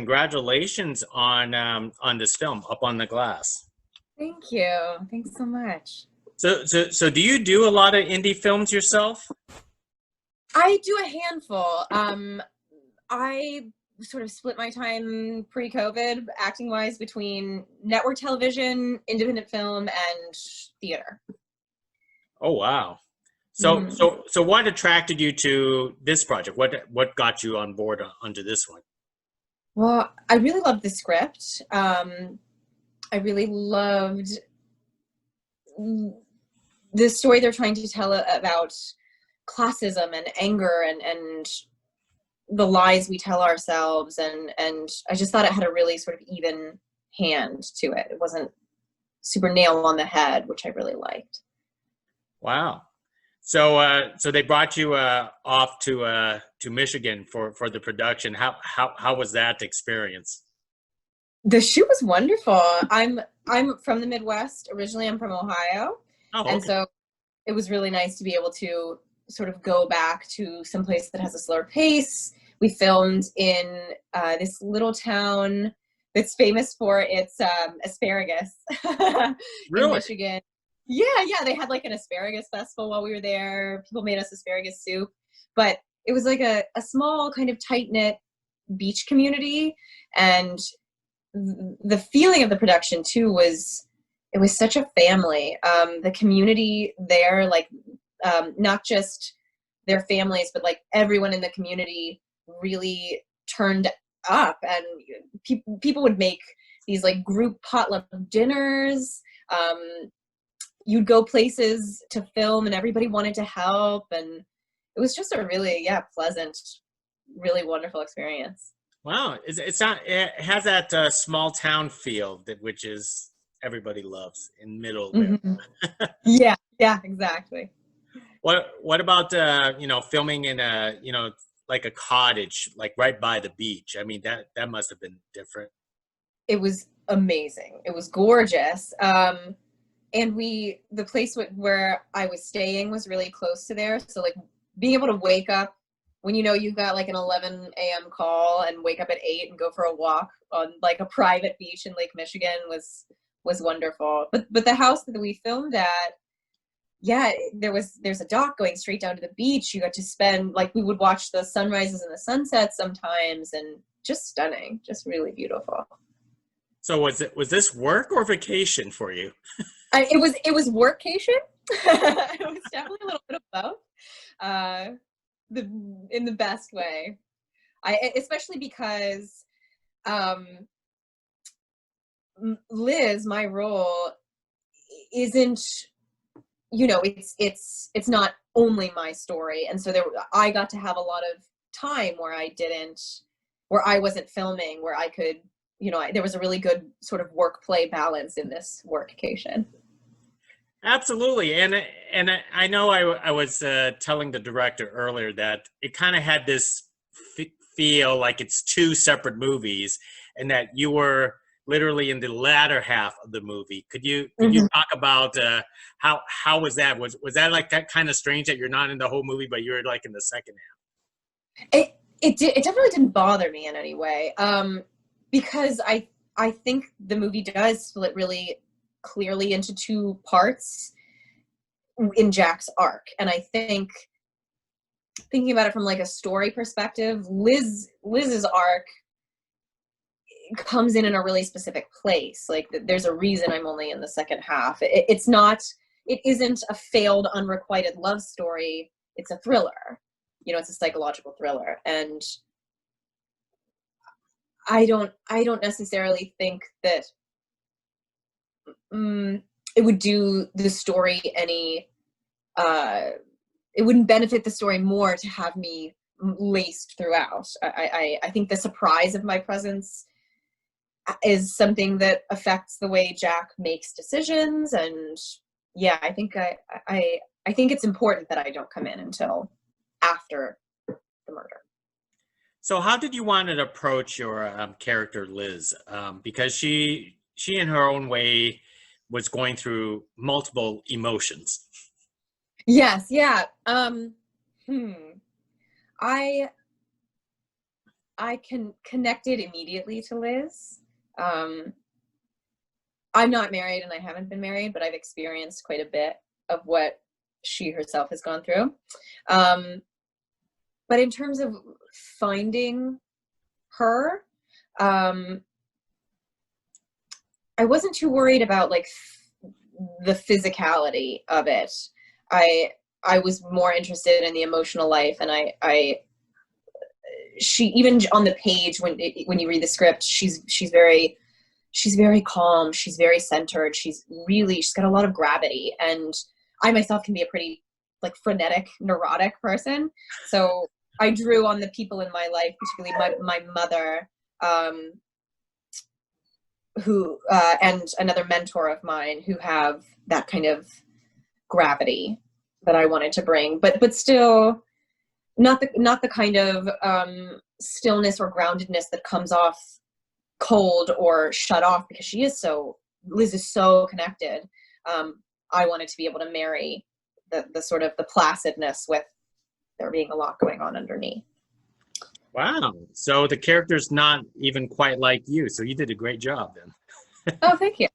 congratulations on this film, Up on the Glass. Thank you. Thanks so much. So do you do a lot of indie films yourself? I do a handful. I sort of split my time pre-COVID, acting-wise, between network television, independent film, and theater. Oh wow. So Mhm. so so what attracted you to this project? What got you on board onto this one? Well, I really loved the script. I really loved the story they're trying to tell about classism and anger and the lies we tell ourselves, and I just thought it had a really sort of even hand to it. It wasn't super nail on the head, which I really liked. Wow. So they brought you off to Michigan for the production. How was that experience? The shoot was wonderful. I'm from the Midwest. Originally, I'm from Ohio, Oh, and okay. so it was really nice to be able to sort of go back to some place that has a slower pace. We filmed in this little town that's famous for its asparagus in Really? Michigan. Yeah, they had like an asparagus festival while we were there. People made us asparagus soup, but it was like a small kind of tight knit beach community, and the feeling of the production too was it was such a family. The community there, like not just their families, but like everyone in the community really turned up, and people would make these like group potluck dinners. You'd go places to film and everybody wanted to help, and it was just a really, yeah, pleasant, really wonderful experience. Wow. It's not. It has that small town feel that which is everybody loves in Middle America. Hmm. Yeah, exactly. What about filming in a like a cottage like right by the beach? I mean that must have been different. It was amazing. It was gorgeous. And the place where I was staying was really close to there. So like being able to wake up when you know you've got like an 11 a.m. call and wake up at 8 and go for a walk on like a private beach in Lake Michigan was wonderful. But the house that we filmed at, yeah, there's a dock going straight down to the beach. You got to spend like we would watch the sunrises and the sunsets sometimes, and just stunning, just really beautiful. So was this work or vacation for you? It was workation. It was definitely a little bit of both. Uh, the in the best way. I especially because um, Liz, my role isn't, it's not only my story, and so I got to have a lot of time where I wasn't filming, where I could, there was a really good sort of work play balance in this workcation. Absolutely, and I know I was telling the director earlier that it kind of had this feel like it's two separate movies, and that you were literally in the latter half of the movie. Could you Mhm. talk about how was that? Was that like that kind of strange that you're not in the whole movie, but you're like in the second It definitely didn't bother me in any way, because I think the movie does split really clearly into two parts in Jack's arc, and I think thinking about it from like a story perspective, Liz's arc comes in a really specific place. Like there's a reason I'm only in the second half. It's not. It isn't a failed unrequited love story. It's a thriller. It's a psychological thriller, and I don't necessarily think that it would do the story any. It wouldn't benefit the story more to have me laced throughout. I think the surprise of my presence is something that affects the way Jack makes decisions, and yeah, I think it's important that I don't come in until after the murder. So how did you want to approach your character Liz? Because she in her own way was going through multiple emotions. Yes, yeah. Hmm. I I can connected immediately to Liz. I'm not married and I haven't been married, but I've experienced quite a bit of what she herself has gone through. But in terms of finding her, I wasn't too worried about like the physicality of it. I was more interested in the emotional life, and she, even on the page when you read the script, she's very calm, she's very centered, she's got a lot of gravity, and I myself can be a pretty like frenetic, neurotic person, so I drew on the people in my life, particularly my mother, who and another mentor of mine, who have that kind of gravity that I wanted to bring, but still not the kind of stillness or groundedness that comes off cold or shut off, because Liz is so connected. I wanted to be able to marry the sort of the placidness with there being a lot going on underneath. Wow. So the character's not even quite like you. So you did a great job then. Oh, thank you.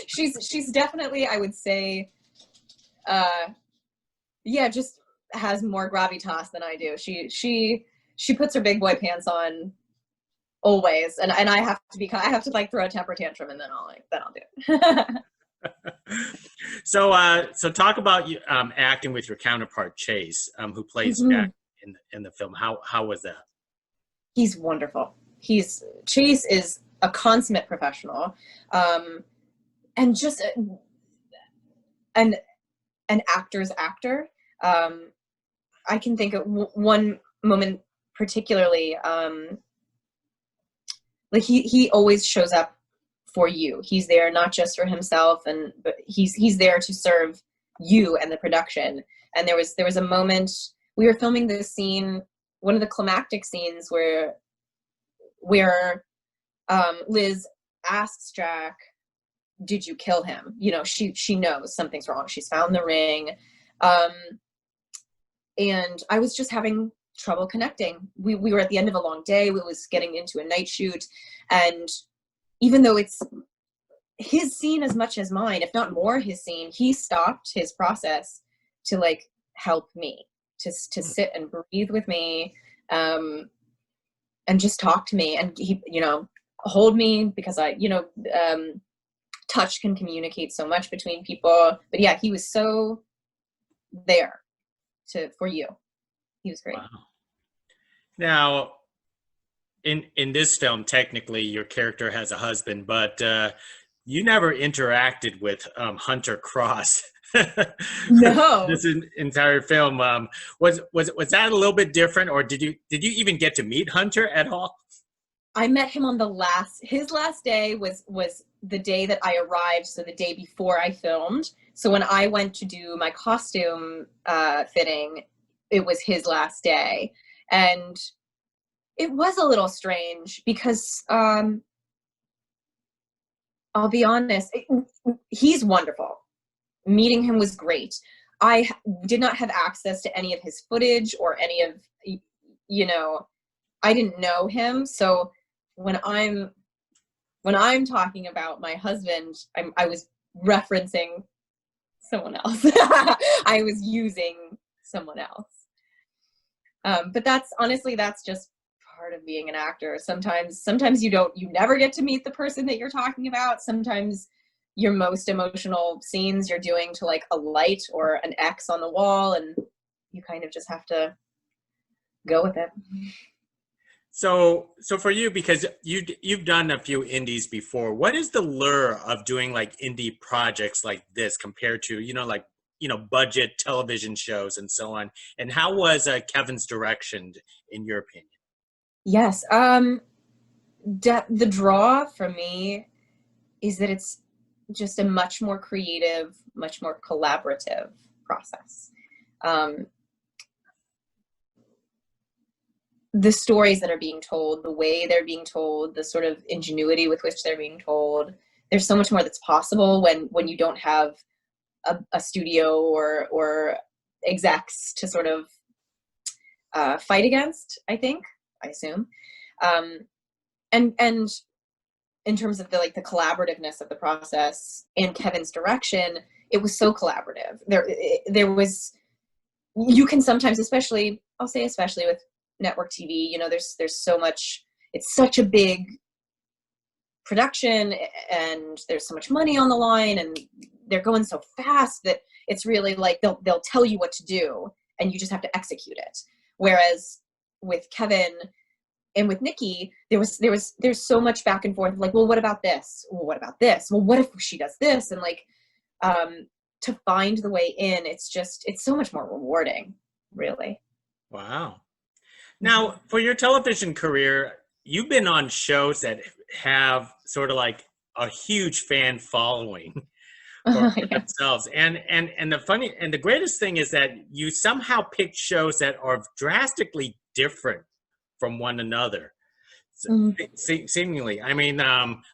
She's definitely, I would say, just has more gravitas than I do. She puts her big boy pants on always, and I have to like throw a temper tantrum, and then I'll do it. So talk about you acting with your counterpart Chase, who plays Jack in the film. How was that? He's wonderful. Chase is a consummate professional, and just an actor's actor. I can think of one moment particularly. Like he always shows up for you. He's there not just for himself, but he's there to serve you and the production. And there was a moment we were filming this scene, one of the climactic scenes where Liz asks Jack, "Did you kill him?" You know, she knows something's wrong. She's found the ring, and I was just having trouble connecting. We were at the end of a long day. We was getting into a night shoot, and even though it's his scene as much as mine, if not more his scene, he stopped his process to like help me, to sit and breathe with me, and just talk to me, and he, hold me, because touch can communicate so much between people. But yeah, he was so there for you. He was great. Wow. Now, in this film, technically, your character has a husband, but you never interacted with Hunter Cross. No. This entire film, was that a little bit different, or did you even get to meet Hunter at all? I met him on his last day was the day that I arrived, so the day before I filmed. So when I went to do my costume fitting, it was his last day. And it was a little strange because I'll be honest, he's wonderful. Meeting him was great. I did not have access to any of his footage or any of, I didn't know him. So when I'm talking about my husband, I was referencing someone else. I was using someone else. But that's just part of being an actor. Sometimes you never get to meet the person that you're talking about. Sometimes your most emotional scenes you're doing to like a light or an X on the wall, and you kind of just have to go with it. So for you, because you've done a few indies before, what is the lure of doing like indie projects like this compared to, budget television shows and so on? And how was Kevin's direction, in your opinion? Yes. The draw for me is that it's just a much more creative, much more collaborative process. The stories that are being told, the way they're being told, the sort of ingenuity with which they're being told, there's so much more that's possible when you don't have a studio or execs to sort of fight against, I think. I assume. And in terms of the collaborativeness of the process and Kevin's direction, it was so collaborative. There was, you can sometimes, especially with network TV, you know, there's so much, it's such a big production and there's so much money on the line and they're going so fast that it's really like they'll tell you what to do and you just have to execute it. Whereas with Kevin and with Nikki, there's so much back and forth, like, well, what about this? Well, what about this? Well, what if she does this? And like, to find the way in, it's so much more rewarding, really. Wow. Now, for your television career, you've been on shows that have sort of like a huge fan following for Yeah. themselves. And the greatest thing is that you somehow picked shows that are drastically different from one another. Seemingly. I mean,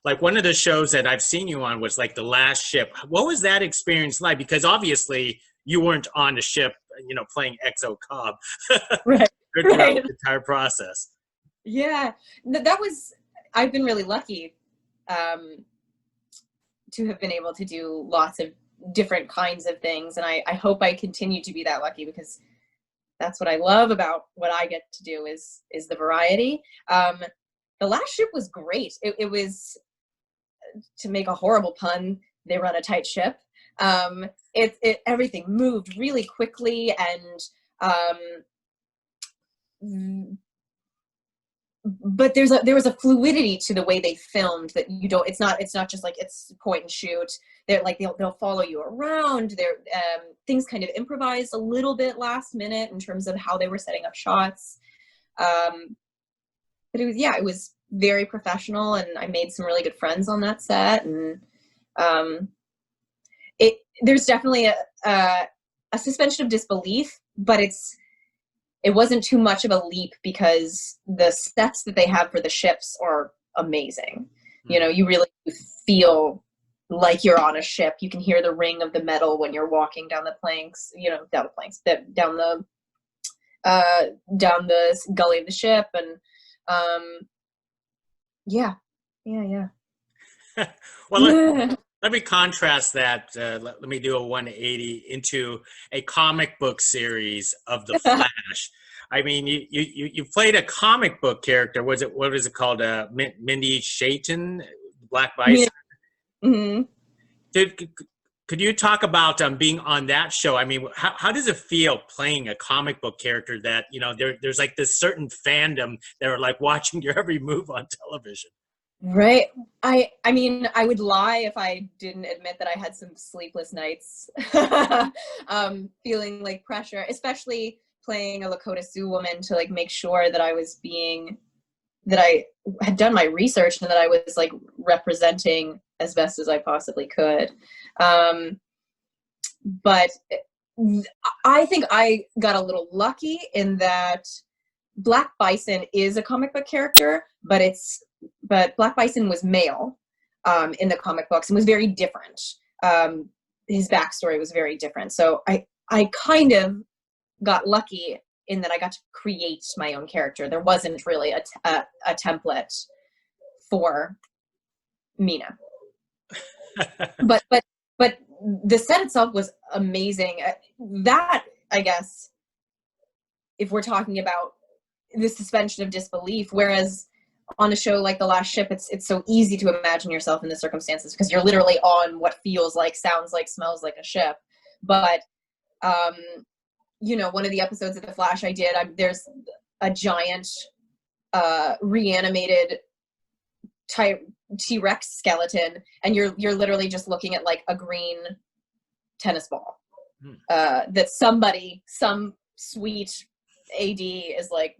like one of the shows that I've seen you on was like The Last Ship. What was that experience like? Because obviously you weren't on the ship, you know, playing XO Cobb Right. throughout the entire process. Yeah, I've been really lucky to have been able to do lots of different kinds of things. And I hope I continue to be that lucky, because that's what I love about what I get to do is the variety. The Last Ship was great. It was, to make a horrible pun, they run a tight ship. Everything moved really quickly, and but there was a fluidity to the way they filmed that you don't, it's not just like it's point and shoot. They're like, they'll follow you around. Things kind of improvised a little bit last minute in terms of how they were setting up shots. But it was very professional, and I made some really good friends on that set. And there's definitely a suspension of disbelief, but it wasn't too much of a leap, because the sets that they have for the ships are amazing. You know, you really feel like you're on a ship. You can hear the ring of the metal when you're walking down the planks, down the gully of the ship. And yeah. Well, let me contrast that. Let me do a 180 into a comic book series of The Flash. I mean, you played a comic book character. What is it called? Mindy Shaitan, Black Bison. Mm-hmm. Could you talk about being on that show? I mean, how does it feel playing a comic book character that, you know, there's like this certain fandom that are like watching your every move on television? Right. I mean, I would lie if I didn't admit that I had some sleepless nights, feeling like pressure, especially playing a Lakota Sioux woman, to like make sure that that I had done my research and that I was like representing as best as I possibly could. But I think I got a little lucky in that Black Bison is a comic book character, but Black Bison was male in the comic books and was very different. His backstory was very different. So I kind of got lucky in that I got to create my own character. There wasn't really a template for Mina. but the set itself was amazing. That, I guess, if we're talking about the suspension of disbelief, whereas on a show like The Last Ship, it's so easy to imagine yourself in the circumstances because you're literally on what feels like, sounds like, smells like a ship. But one of the episodes of The Flash I did, there's a giant reanimated T-Rex skeleton, and you're literally just looking at like a green tennis ball that some sweet AD is like,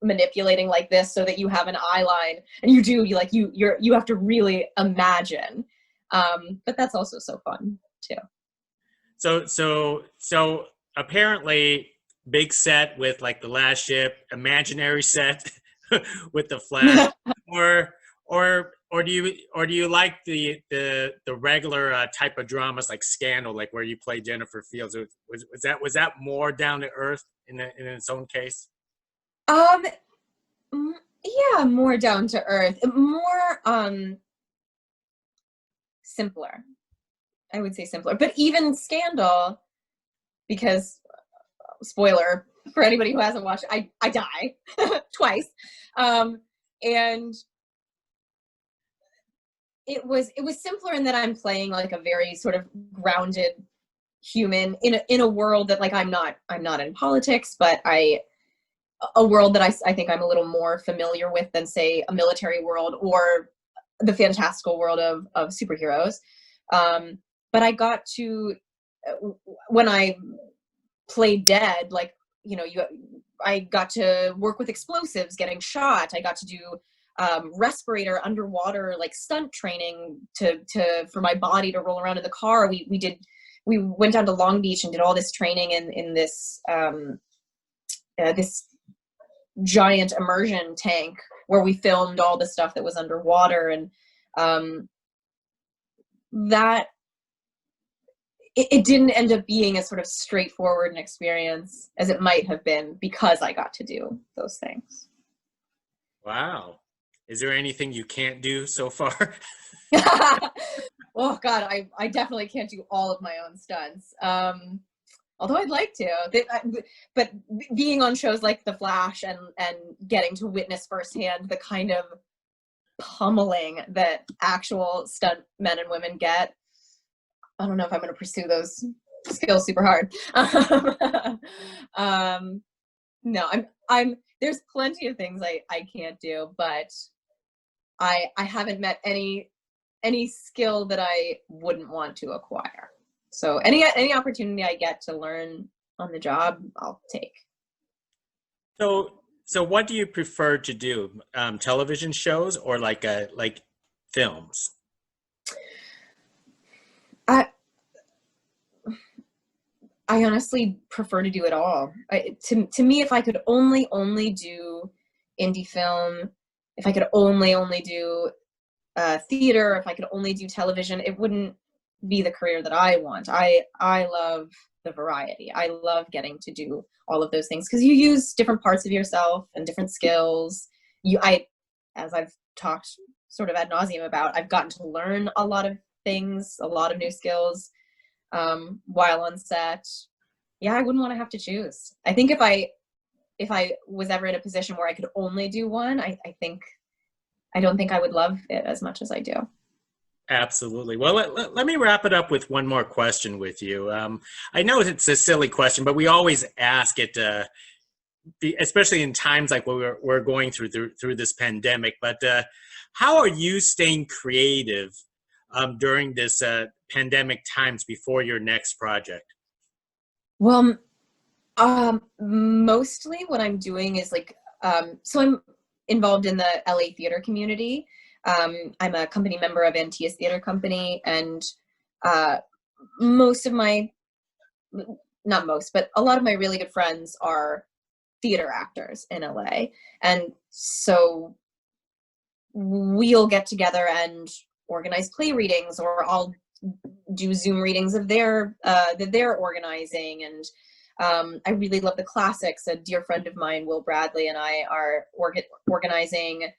manipulating like this so that you have an eye line, and you have to really imagine. But that's also so fun too. So apparently big set with like The Last Ship, imaginary set with The Flash, or do you like the regular type of dramas like Scandal, like where you play Jennifer Fields? Was that more down to earth in its own case? Mm, yeah, more down to earth, more simpler. I would say simpler. But even Scandal, because spoiler for anybody who hasn't watched, I die twice. And it was simpler in that I'm playing like a very sort of grounded human in a world that, like, I'm not in politics, but a world that I think I'm a little more familiar with than, say, a military world or the fantastical world of superheroes. But I got to, when I played dead, like, I got to work with explosives, getting shot. I got to do respirator underwater, like, stunt training for my body to roll around in the car. We went down to Long Beach and did all this training in this giant immersion tank where we filmed all the stuff that was underwater. And that it didn't end up being as sort of straightforward an experience as it might have been, because I got to do those things. Wow. Is there anything you can't do so far? Oh God, I definitely can't do all of my own stunts. Although I'd like to. But being on shows like The Flash and getting to witness firsthand the kind of pummeling that actual stunt men and women get, I don't know if I'm going to pursue those skills super hard. No, I'm. There's plenty of things I can't do, but I haven't met any skill that I wouldn't want to acquire. So any opportunity I get to learn on the job, I'll take. So what do you prefer to do? Television shows or like films? I I honestly prefer to do it all. To me, if I could only do indie film, if I could only do theater, if I could only do television, it wouldn't be the career that I want. I love the variety. I love getting to do all of those things because you use different parts of yourself and different skills. As I've talked sort of ad nauseum about, I've gotten to learn a lot of things, a lot of new skills while on set. Yeah, I wouldn't want to have to choose. I think if I was ever in a position where I could only do one, I don't think I would love it as much as I do. Absolutely. Well, let me wrap it up with one more question with you. I know it's a silly question, but we always ask it, especially in times like what we're going through this pandemic. But how are you staying creative during this pandemic times before your next project? Well, mostly what I'm doing is like, so I'm involved in the LA theater community. I'm a company member of Antias Theater Company, and most of my, not most, but a lot of my really good friends are theater actors in LA. And so we'll get together and organize play readings, or I'll do Zoom readings of that they're organizing. And I really love the classics. A dear friend of mine, Will Bradley, and I are organizing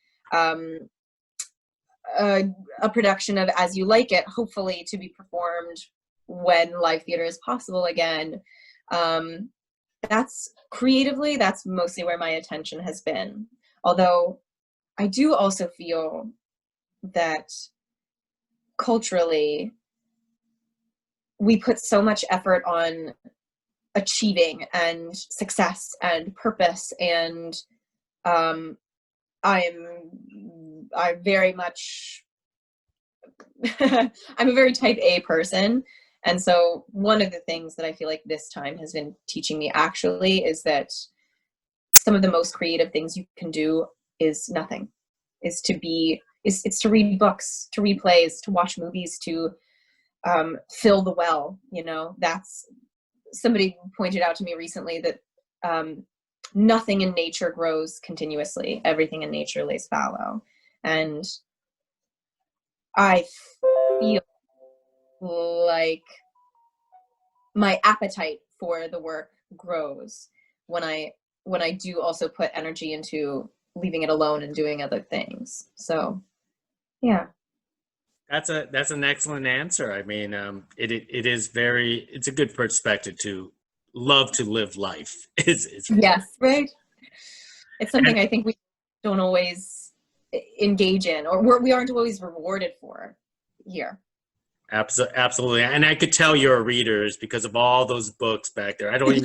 a production of As You Like It, hopefully to be performed when live theater is possible again. That's creatively, that's mostly where my attention has been. Although I do also feel that culturally, we put so much effort on achieving and success and purpose, and I very much I'm a very type A person. And so one of the things that I feel like this time has been teaching me actually is that some of the most creative things you can do is nothing. It's to read books, to read plays, to watch movies, to fill the well. That's, somebody pointed out to me recently that nothing in nature grows continuously. Everything in nature lays fallow. And I feel like my appetite for the work grows when I do also put energy into leaving it alone and doing other things. So, yeah. That's an excellent answer. I mean, it is very, it's a good perspective to love to live life. It's Yes, right. It's and something I think we don't always engage in, or we aren't always rewarded for here. absolutely. And I could tell you're readers because of all those books back there. I don't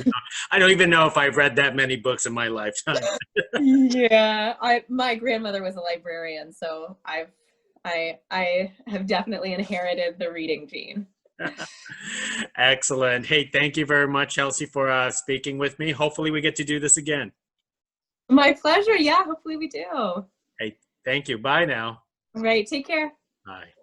even know if I've read that many books in my lifetime. Yeah, my grandmother was a librarian, so I have definitely inherited the reading gene. Excellent. Hey, thank you very much, Chelsea, for speaking with me. Hopefully we get to do this again. My pleasure. Yeah, hopefully we do. All Hey, thank you. Bye now. right, take care. Bye.